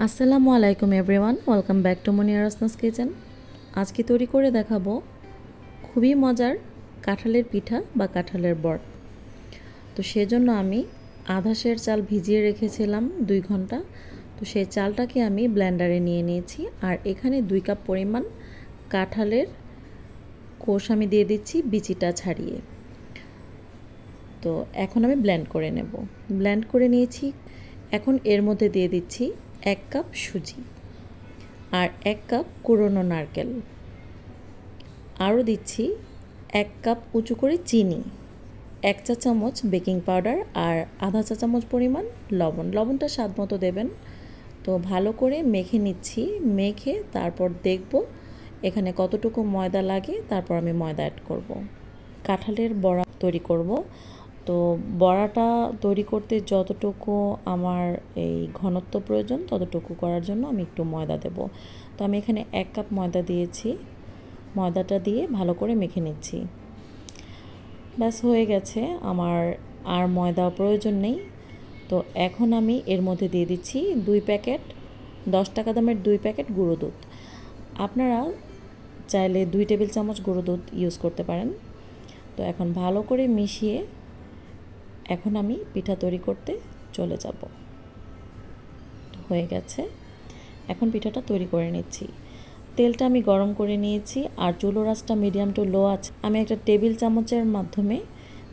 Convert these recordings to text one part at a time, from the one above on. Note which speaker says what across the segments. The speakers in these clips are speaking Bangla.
Speaker 1: আসসালামু আলাইকুম everyone, welcome back to Munia Rasana's kitchen. আজকে তৈরি করে দেখাবো খুবই মজার কাঁঠালের পিঠা বা কাঁঠালের বড়। তো সেজন্য আমি আধা সের চাল ভিজিয়ে রেখেছিলাম 2 ঘন্টা। তো সেই চালটাকে আমি ব্লেন্ডারে নিয়ে নিয়েছি, আর এখানে 2 কাপ পরিমাণ কাঁঠালের কোষ আমি দিয়ে দিচ্ছি বিচিটা ছাড়িয়ে। তো এখন আমি ব্লেন্ড করে নেব। ব্লেন্ড করে নিয়েছি। এখন এর মধ্যে দিয়ে দিচ্ছি 1 কাপ সুজি আর 1 কাপ কুড়োনো নারকেল, আরও দিচ্ছি 1 কাপ উঁচু করে চিনি, 1 চা চামচ বেকিং পাউডার আর আধা চা চামচ পরিমাণ লবণ। লবণটা স্বাদ মতো দেবেন। তো ভালো করে মেখে নিচ্ছি। মেখে তারপর দেখব এখানে কতটুকু ময়দা লাগে, তারপর আমি ময়দা অ্যাড করব। কাঁঠালের বড়া তৈরি করব। তো বড়াটা তৈরি করতে যতটুকু আমার এই ঘনত্ব প্রয়োজন ততটুকু করার জন্য আমি একটু ময়দা দেব। তো আমি এখানে 1 কাপ ময়দা দিয়েছি। ময়দাটা দিয়ে ভালো করে মেখে নিচ্ছি। ব্যাস হয়ে গেছে, আমার আর ময়দা প্রয়োজন নেই। তো এখন আমি এর মধ্যে দিয়ে দিচ্ছি 2 প্যাকেট 10 টাকা দামের 2 প্যাকেট গুঁড়ো দুধ। আপনারা চাইলে 2 টেবিল চামচ গুঁড়ো দুধ ইউজ করতে পারেন। তো এখন ভালো করে মিশিয়ে এখন আমি পিঠা তৈরি করতে চলে যাব। হয়ে গেছে, এখন পিঠাটা তৈরি করে নিচ্ছি। তেলটা আমি গরম করে নিয়েছি, আর চুলোর আঁচটা মিডিয়াম টু লো আছে। আমি একটা টেবিল চামচের মাধ্যমে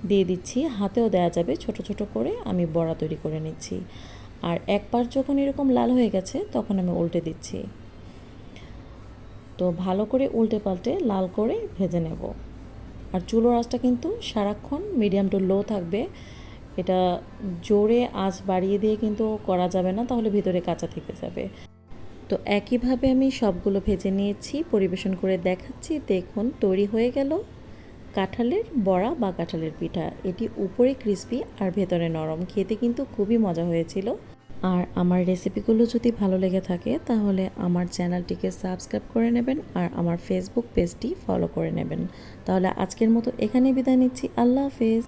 Speaker 1: দিয়ে দিচ্ছি, হাতেও দেওয়া যাবে। ছোট ছোট করে আমি বড়া তৈরি করে নিচ্ছি। আর এক পাশ যখন এরকম লাল হয়ে গেছে তখন আমি উল্টে দিচ্ছি। তো ভালো করে উল্টে পাল্টে লাল করে ভেজে নেব। আর চুলোর আঁচটা কিন্তু সারাক্ষণ মিডিয়াম টু লো থাকবে। এটা জোরে আঁচ বাড়িয়ে দিয়ে কিন্তু করা যাবে না, তাহলে ভিতরে কাঁচা থেকে যাবে। তো একইভাবে আমি সবগুলো ভেজে নিয়েছি, পরিবেশন করে দেখাচ্ছি। দেখুন তৈরি হয়ে গেল কাঁঠালের বড়া বা কাঁঠালের পিঠা। এটি উপরে ক্রিস্পি আর ভেতরে নরম, খেতে কিন্তু খুবই মজা হয়েছিল। আর আমার রেসিপিগুলো যদি ভালো লেগে থাকে তাহলে আমার চ্যানেলটিকে সাবস্ক্রাইব করে নেবেন আর আমার ফেসবুক পেজটি ফলো করে নেবেন। তাহলে আজকের মতো এখানেই বিদায় নিচ্ছি। আল্লাহ হাফেজ।